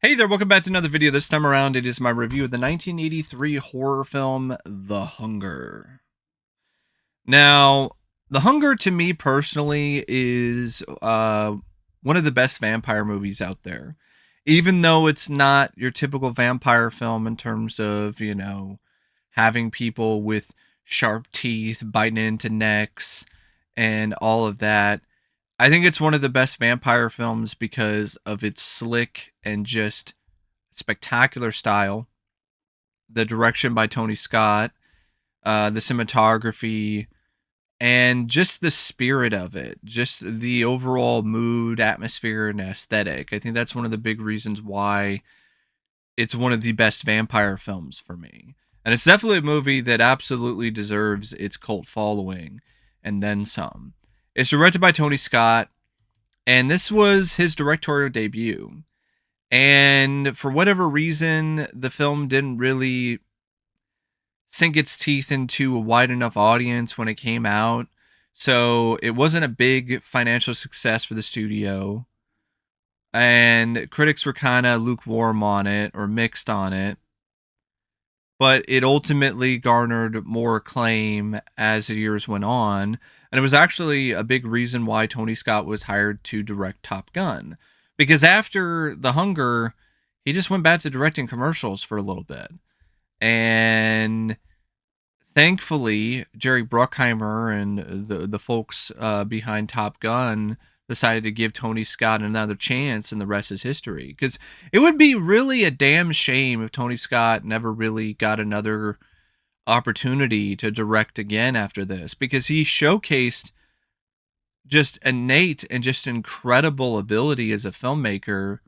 Hey there, welcome back to another video. This time around, it is my review of the 1983 horror film, The Hunger. Now, The Hunger to me personally is one of the best vampire movies out there. Even though it's not your typical vampire film in terms of, having people with sharp teeth biting into necks and all of that. I think it's one of the best vampire films because of its slick and just spectacular style, the direction by Tony Scott, the cinematography, and just the spirit of it, just the overall mood, atmosphere, and aesthetic. I think that's one of the big reasons why it's one of the best vampire films for me. And it's definitely a movie that absolutely deserves its cult following and then some. It's directed by Tony Scott, and this was his directorial debut. And for whatever reason, the film didn't really sink its teeth into a wide enough audience when it came out. So it wasn't a big financial success for the studio. And critics were kind of lukewarm on it or mixed on it. But it ultimately garnered more acclaim as the years went on. And it was actually a big reason why Tony Scott was hired to direct Top Gun. Because after The Hunger, he just went back to directing commercials for a little bit. And thankfully, Jerry Bruckheimer and the folks behind Top Gun decided to give Tony Scott another chance, and the rest is history. Because it would be really a damn shame if Tony Scott never really got another opportunity to direct again after this, because he showcased just innate and just incredible ability as a filmmaker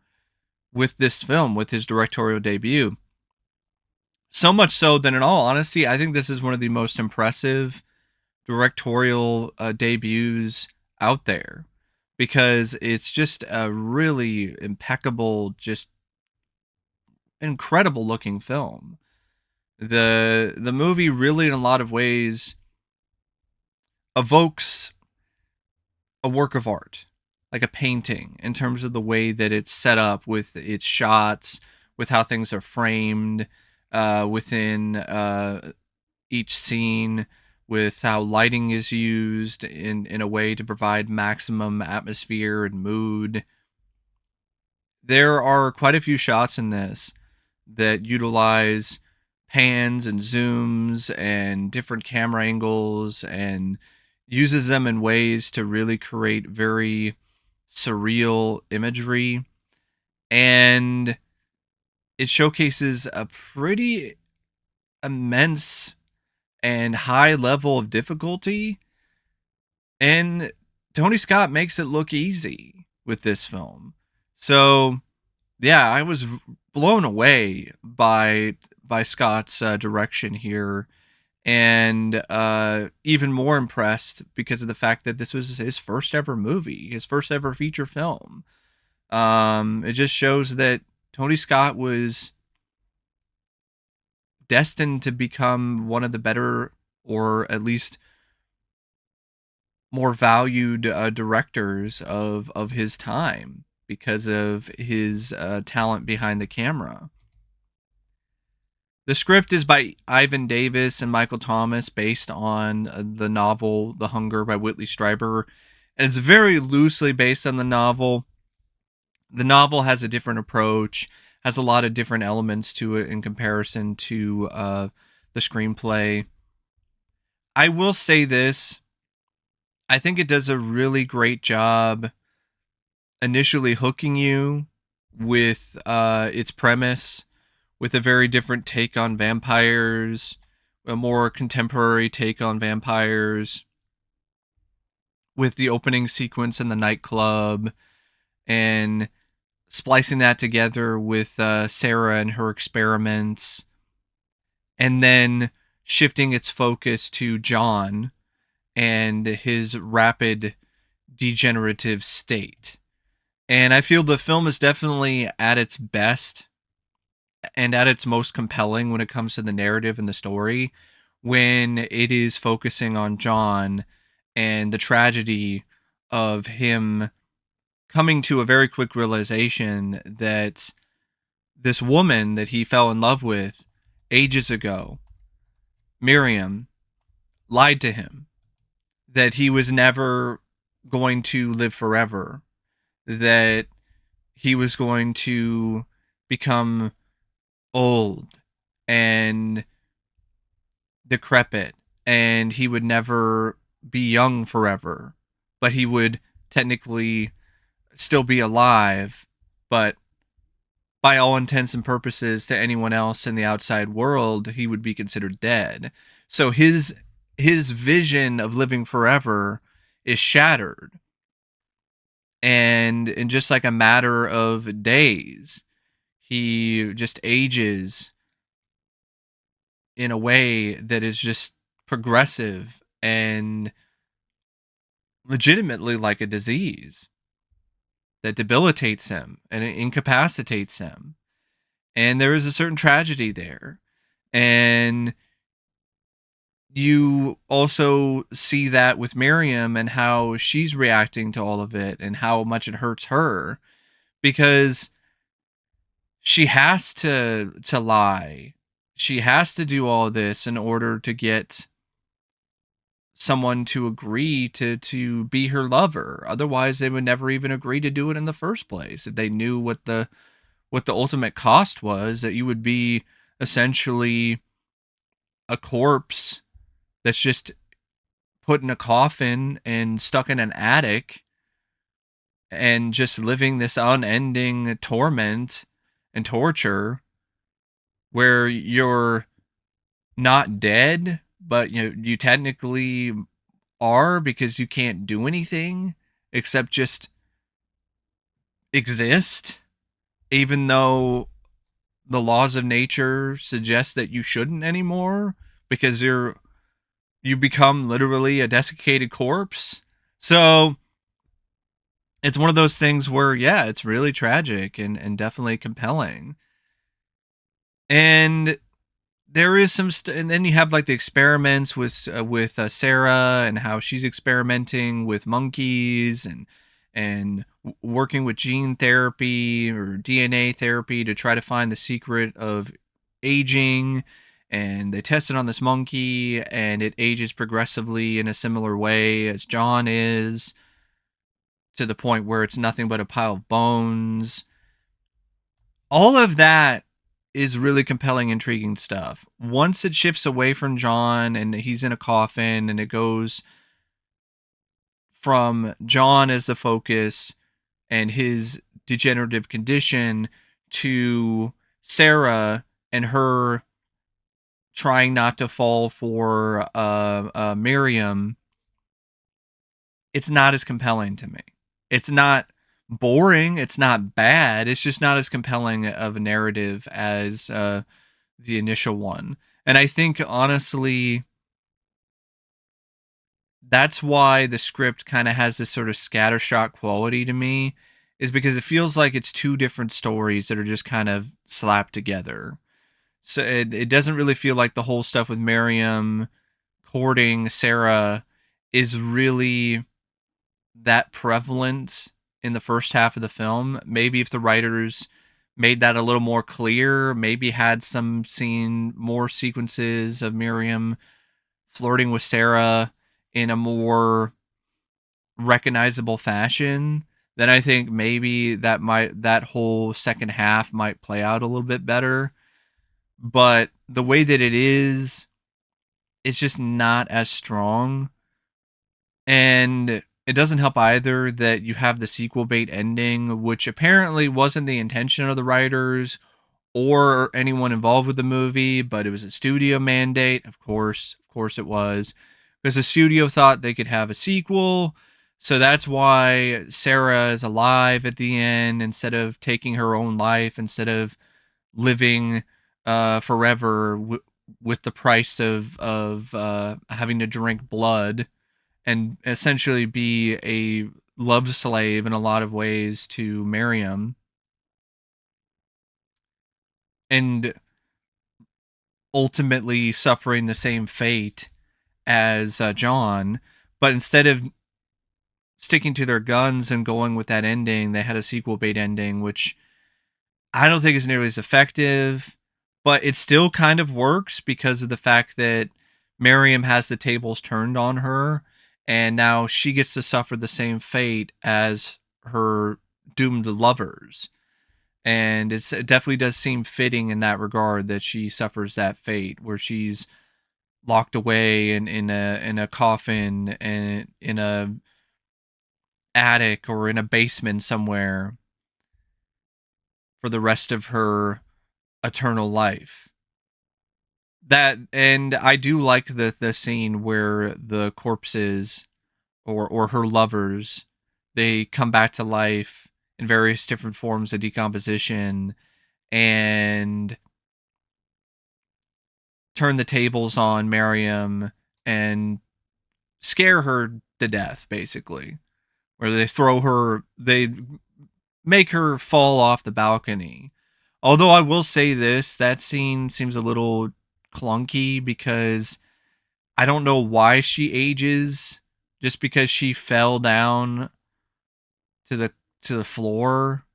with this film, with his directorial debut. So much so that, in all honesty, I think this is one of the most impressive directorial debuts out there, because it's just a really impeccable, just incredible looking film. The movie really, in a lot of ways, evokes a work of art, like a painting, in terms of the way that it's set up with its shots, with how things are framed within each scene, with how lighting is used in a way to provide maximum atmosphere and mood. There are quite a few shots in this that utilize pans and zooms and different camera angles, and uses them in ways to really create very surreal imagery. And it showcases a pretty immense and high level of difficulty, and Tony Scott makes it look easy with this film. So yeah, I was blown away by Scott's direction here, and even more impressed because of the fact that this was his first ever movie, his first ever feature film. It just shows that Tony Scott was destined to become one of the better, or at least more valued directors of his time, because of his talent behind the camera. The script is by Ivan Davis and Michael Thomas, based on the novel The Hunger by Whitley Strieber, and it's very loosely based on the novel. The novel has a different approach, has a lot of different elements to it in comparison to the screenplay. I will say this: I think it does a really great job initially hooking you with its premise, with a very different take on vampires, a more contemporary take on vampires, with the opening sequence in the nightclub, and splicing that together with Sarah and her experiments, and then shifting its focus to John and his rapid degenerative state. And I feel the film is definitely at its best and at its most compelling when it comes to the narrative and the story, when it is focusing on John and the tragedy of him coming to a very quick realization that this woman that he fell in love with ages ago, Miriam, lied to him that he was never going to live forever, that he was going to become old and decrepit, and he would never be young forever, but he would technically still be alive, but by all intents and purposes to anyone else in the outside world, he would be considered dead. So his vision of living forever is shattered. And in just like a matter of days, he just ages in a way that is just progressive and legitimately like a disease that debilitates him and incapacitates him. And there is a certain tragedy there. And you also see that with Miriam and how she's reacting to all of it and how much it hurts her, because she has to lie. She has to do all this in order to get someone to agree to be her lover. Otherwise, they would never even agree to do it in the first place. If they knew what the ultimate cost was, that you would be essentially a corpse that's just put in a coffin and stuck in an attic and just living this unending torment and torture where you're not dead, but you technically are, because you can't do anything except just exist, even though the laws of nature suggest that you shouldn't anymore, because you become literally a desiccated corpse. So it's one of those things where, yeah, it's really tragic and definitely compelling. And there is and then you have like the experiments with Sarah and how she's experimenting with monkeys and working with gene therapy or DNA therapy to try to find the secret of aging. And they test it on this monkey, and it ages progressively in a similar way as John is, to the point where it's nothing but a pile of bones. All of that is really compelling, intriguing stuff. Once it shifts away from John and he's in a coffin, and it goes from John as the focus and his degenerative condition to Sarah and her trying not to fall for Miriam, it's not as compelling to me. It's not boring. It's not bad. It's just not as compelling of a narrative as the initial one. And I think, honestly, that's why the script kind of has this sort of scattershot quality to me, is because it feels like it's two different stories that are just kind of slapped together. So it doesn't really feel like the whole stuff with Miriam courting Sarah is really that prevalent in the first half of the film. Maybe if the writers made that a little more clear, maybe had some scene, more sequences of Miriam flirting with Sarah in a more recognizable fashion, then I think maybe that whole second half might play out a little bit better. But the way that it is, it's just not as strong. And it doesn't help either that you have the sequel bait ending, which apparently wasn't the intention of the writers or anyone involved with the movie, but it was a studio mandate. Of course it was, because the studio thought they could have a sequel. So that's why Sarah is alive at the end instead of taking her own life, instead of living forever with the price of having to drink blood and essentially be a love slave in a lot of ways to Miriam, and ultimately suffering the same fate as John. But instead of sticking to their guns and going with that ending, they had a sequel bait ending, which I don't think it's nearly as effective, but it still kind of works because of the fact that Miriam has the tables turned on her, and now she gets to suffer the same fate as her doomed lovers. And it definitely does seem fitting in that regard that she suffers that fate where she's locked away in a coffin and in a attic or in a basement somewhere for the rest of her eternal life. That, and I do like the scene where the corpses or her lovers, they come back to life in various different forms of decomposition and turn the tables on Miriam and scare her to death, basically. Where they make her fall off the balcony. Although I will say this, that scene seems a little clunky because I don't know why she ages just because she fell down to the floor.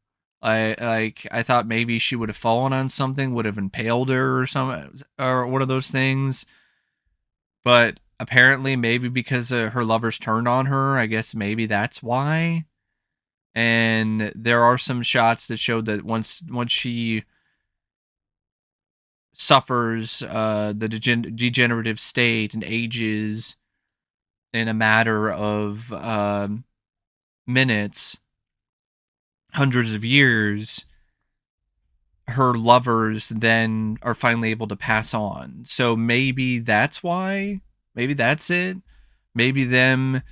I thought maybe she would have fallen on something, would have impaled her or some or one of those things. But apparently maybe because her lovers turned on her, I guess maybe that's why. And there are some shots that show that once she suffers the degenerative state and ages in a matter of minutes, hundreds of years, her lovers then are finally able to pass on. So maybe that's why. Maybe that's it. Maybe them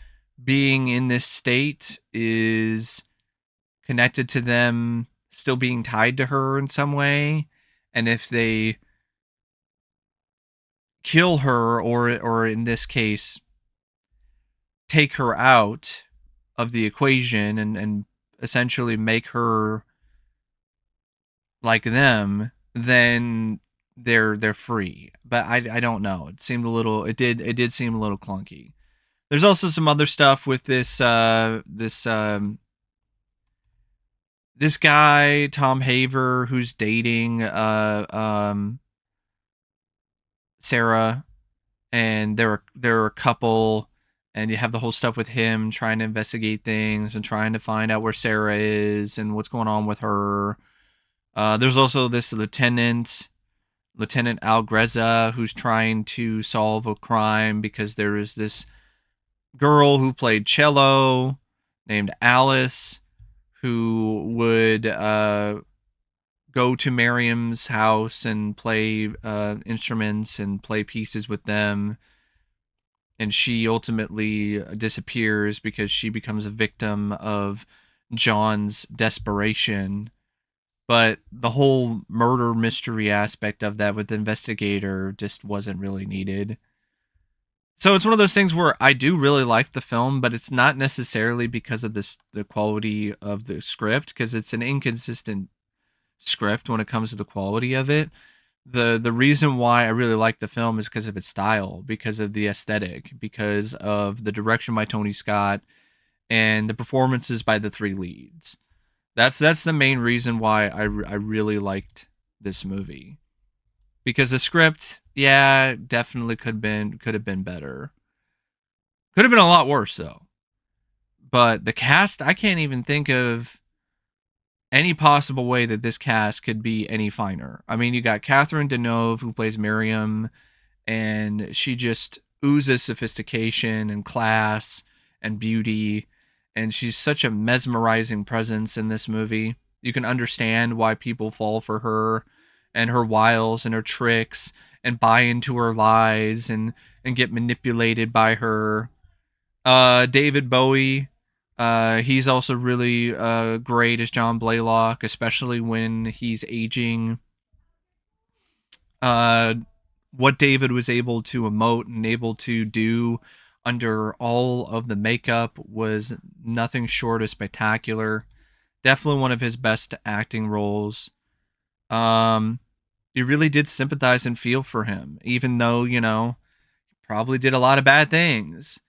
being in this state is connected to them still being tied to her in some way. And if they kill her or in this case take her out of the equation and essentially make her like them, then they're free. But I don't know. It seemed a little it did seem a little clunky. There's also some other stuff with this guy Tom Haver who's dating Sarah, and they're a couple, and you have the whole stuff with him trying to investigate things and trying to find out where Sarah is and what's going on with her. There's also this Lieutenant Algreza, who's trying to solve a crime because there is this girl who played cello named Alice who would go to Miriam's house and play instruments and play pieces with them. And she ultimately disappears because she becomes a victim of John's desperation. But the whole murder mystery aspect of that with the investigator just wasn't really needed. So it's one of those things where I do really like the film, but it's not necessarily because of the quality of the script, because it's an inconsistent script when it comes to the quality of it. The reason why I really like the film is because of its style, because of the aesthetic, because of the direction by Tony Scott and the performances by the three leads. That's the main reason why I really liked this movie. Because the script, yeah, definitely could have been better. Could have been a lot worse though. But the cast, I can't even think of any possible way that this cast could be any finer. I mean, you got Catherine Deneuve who plays Miriam, and she just oozes sophistication and class and beauty, and she's such a mesmerizing presence in this movie. You can understand why people fall for her and her wiles and her tricks and buy into her lies and get manipulated by her. David Bowie, he's also really great as John Blaylock, especially when he's aging. Uh, what David was able to emote and able to do under all of the makeup was nothing short of spectacular. Definitely one of his best acting roles. Um, you really did sympathize and feel for him, even though, probably did a lot of bad things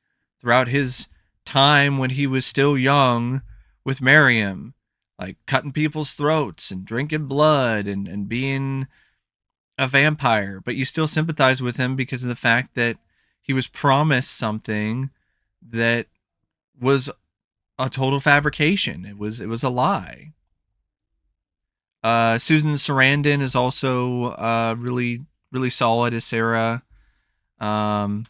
throughout his time when he was still young with Miriam. like cutting people's throats and drinking blood and being a vampire, but you still sympathize with him because of the fact that he was promised something that was a total fabrication. It was a lie. Susan Sarandon is also really solid as Sarah. Um,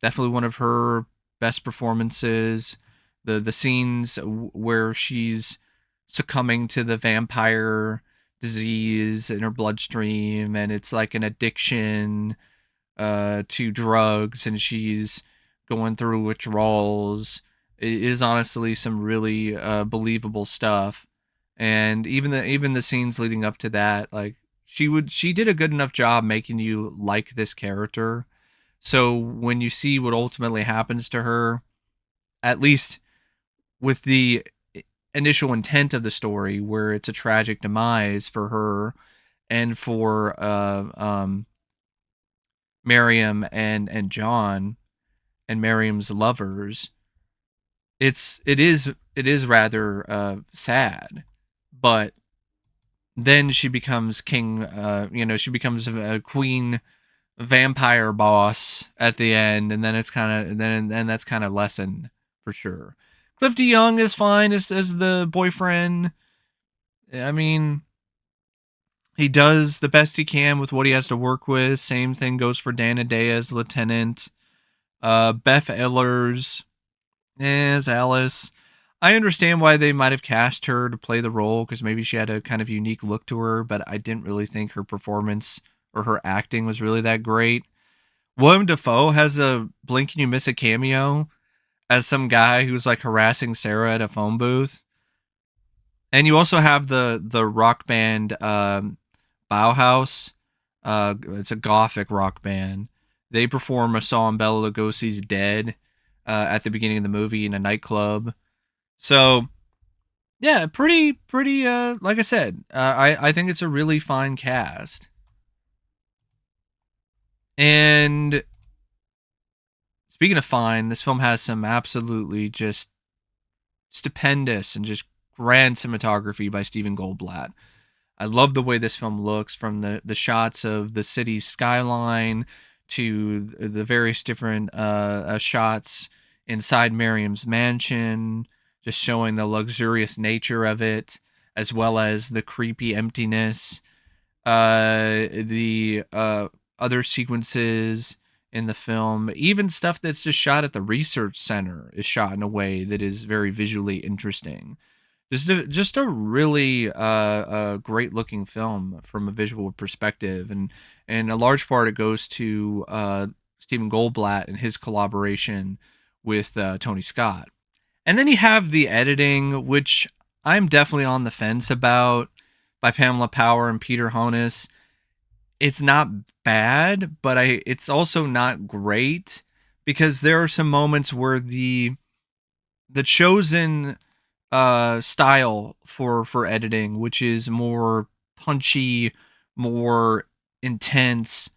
Definitely one of her best performances. The scenes where she's succumbing to the vampire disease in her bloodstream, and it's like an addiction to drugs, and she's going through withdrawals. It is honestly some really believable stuff, and even the scenes leading up to that, like she did a good enough job making you like this character. So when you see what ultimately happens to her, at least with the initial intent of the story, where it's a tragic demise for her and for Miriam and John and Miriam's lovers, it is rather sad. But then she becomes king. She becomes a queen vampire boss at the end, and then it's kind of then that's kind of lessened for sure. Cliff DeYoung is fine as the boyfriend. I mean, he does the best he can with what he has to work with. Same thing goes for Dana Day as Lieutenant. Beth Ehlers as Alice. I understand why they might have cast her to play the role because maybe she had a kind of unique look to her, but I didn't really think her performance or her acting was really that great. Willem Dafoe has a blink and you miss a cameo as some guy who's like harassing Sarah at a phone booth. And you also have the rock band Bauhaus. It's a gothic rock band. They perform a song Bela Lugosi's "Dead" at the beginning of the movie in a nightclub. So yeah, pretty. Like I said, I think it's a really fine cast. And speaking of fine, this film has some absolutely just stupendous and just grand cinematography by Stephen Goldblatt. I love the way this film looks, from the shots of the city's skyline to the various different shots inside Miriam's mansion, just showing the luxurious nature of it, as well as the creepy emptiness. The other sequences in the film, even stuff that's just shot at the research center, is shot in a way that is very visually interesting. Just a really great looking film from a visual perspective, and a large part it goes to Stephen Goldblatt and his collaboration with Tony Scott. And then you have the editing, which I'm definitely on the fence about, by Pamela Power and Peter Honus. It's not bad, but it's also not great, because there are some moments where the chosen style for editing, which is more punchy, more intense.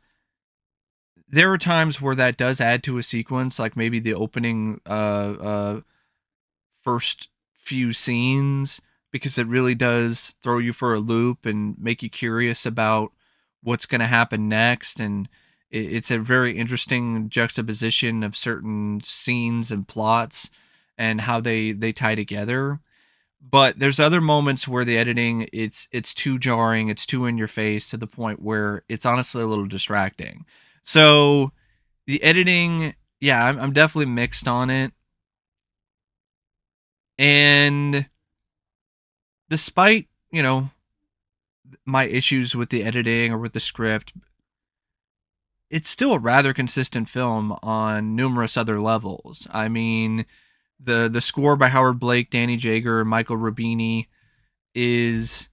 There are times where that does add to a sequence, like maybe the opening first few scenes, because it really does throw you for a loop and make you curious about what's going to happen next. And it's a very interesting juxtaposition of certain scenes and plots and how they tie together. But there's other moments where the editing, it's too jarring, it's too in your face, to the point where it's honestly a little distracting. So the editing, yeah, I'm definitely mixed on it. And despite, my issues with the editing or with the script, it's still a rather consistent film on numerous other levels. I mean, the score by Howard Blake, Danny Jager, and Michael Rubini is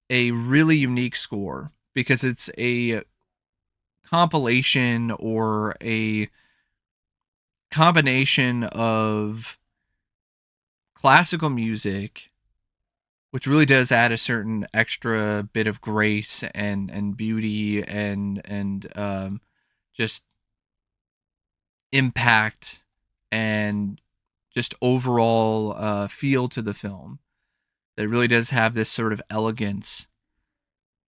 a really unique score, because it's a compilation or a combination of classical music, which really does add a certain extra bit of grace and beauty and just impact and just overall feel to the film that really does have this sort of elegance,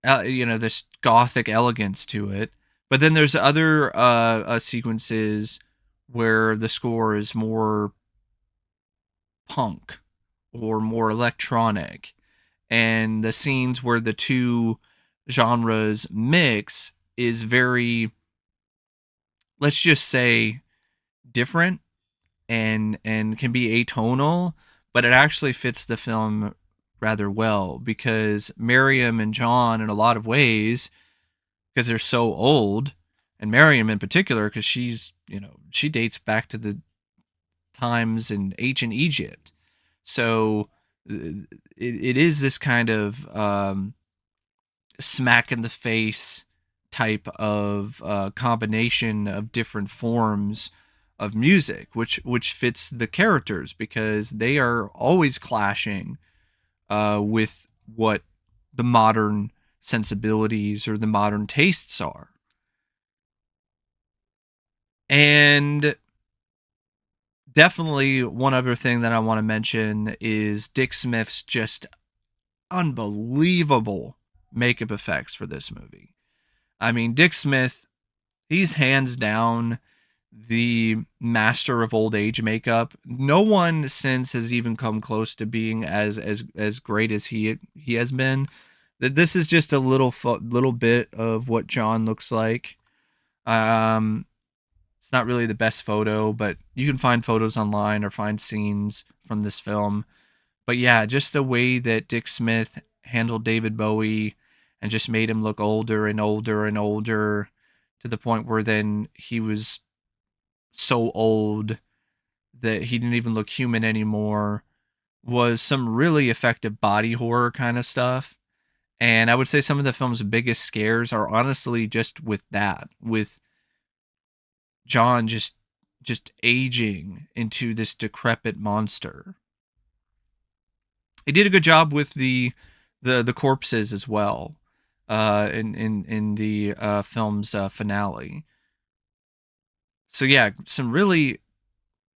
this gothic elegance to it. But then there's other sequences where the score is more punk or more electronic, and the scenes where the two genres mix is very, let's just say, different and can be atonal, but it actually fits the film rather well because Miriam and John, in a lot of ways, because they're so old, and Miriam in particular, because she dates back to the times in ancient Egypt. So it is this kind of smack in the face type of combination of different forms of music, which fits the characters because they are always clashing with what the modern sensibilities or the modern tastes are. And definitely one other thing that I want to mention is Dick Smith's just unbelievable makeup effects for this movie. I mean, Dick Smith, he's hands down the master of old age makeup. No one since has even come close to being as great as he has been. That this is just a little bit of what John looks like. Um, it's not really the best photo, but you can find photos online or find scenes from this film. But yeah, just the way that Dick Smith handled David Bowie and just made him look older and older and older to the point where then he was so old that he didn't even look human anymore was some really effective body horror kind of stuff. And I would say some of the film's biggest scares are honestly just with that, with John just aging into this decrepit monster. He did a good job with the corpses as well, in the film's finale. So yeah, some really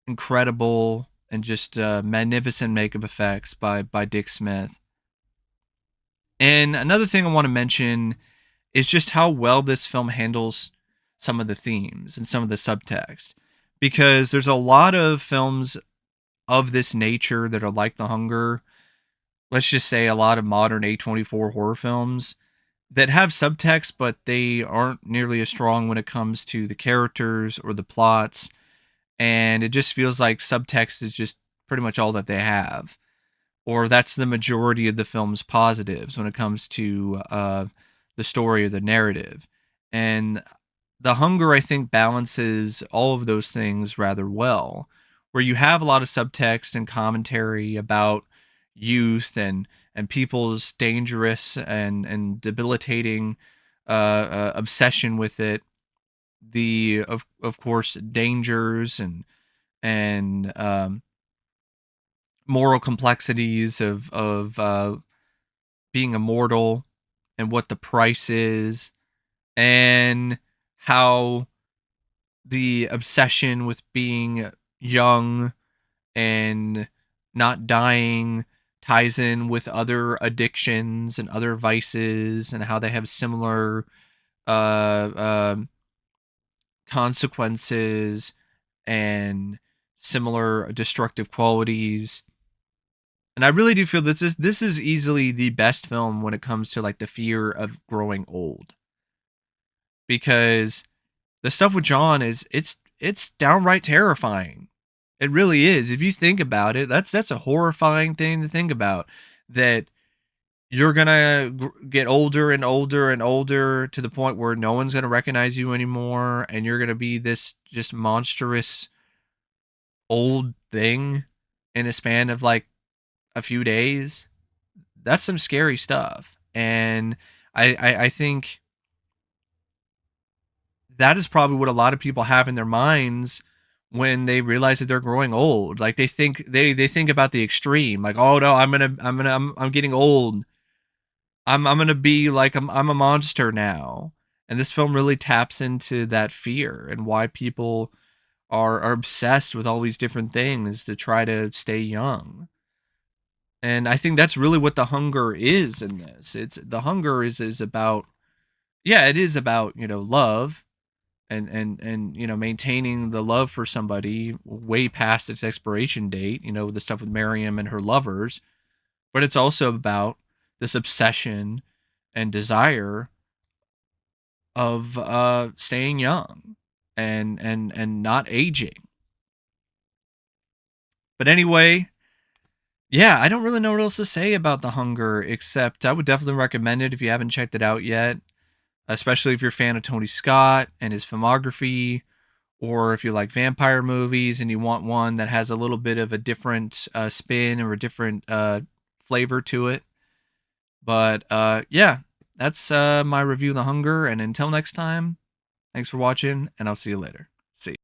incredible and just magnificent makeup effects by Dick Smith. And another thing I want to mention is just how well this film handles some of the themes and some of the subtext, because there's a lot of films of this nature that are like The Hunger. Let's just say a lot of modern A24 horror films that have subtext, but they aren't nearly as strong when it comes to the characters or the plots. And it just feels like subtext is just pretty much all that they have. Or that's the majority of the film's positives when it comes to the story or the narrative. And The Hunger, I think, balances all of those things rather well, where you have a lot of subtext and commentary about youth and people's dangerous and debilitating obsession with it, the of course dangers and moral complexities of being immortal and what the price is, and how the obsession with being young and not dying ties in with other addictions and other vices, and how they have similar uh, uh, consequences and similar destructive qualities. And I really do feel that this is easily the best film when it comes to like the fear of growing old, because the stuff with John is it's downright terrifying. It really is. If you think about it, that's a horrifying thing to think about, that you're going to get older and older and older to the point where no one's going to recognize you anymore, and you're going to be this just monstrous old thing in a span of like a few days. That's some scary stuff. And I think that is probably what a lot of people have in their minds when they realize that they're growing old. Like they think about the extreme, like, oh no, I'm getting old. I'm gonna be like I'm a monster now. And this film really taps into that fear and why people are obsessed with all these different things to try to stay young. And I think that's really what The Hunger is in this. It's The Hunger is about, yeah, it is about, love and maintaining the love for somebody way past its expiration date, the stuff with Miriam and her lovers, but it's also about this obsession and desire of staying young and not aging. But anyway, yeah, I don't really know what else to say about The Hunger, except I would definitely recommend it if you haven't checked it out yet, especially if you're a fan of Tony Scott and his filmography, or if you like vampire movies and you want one that has a little bit of a different spin or a different flavor to it. But yeah, that's my review of The Hunger. And until next time, thanks for watching, and I'll see you later. See ya.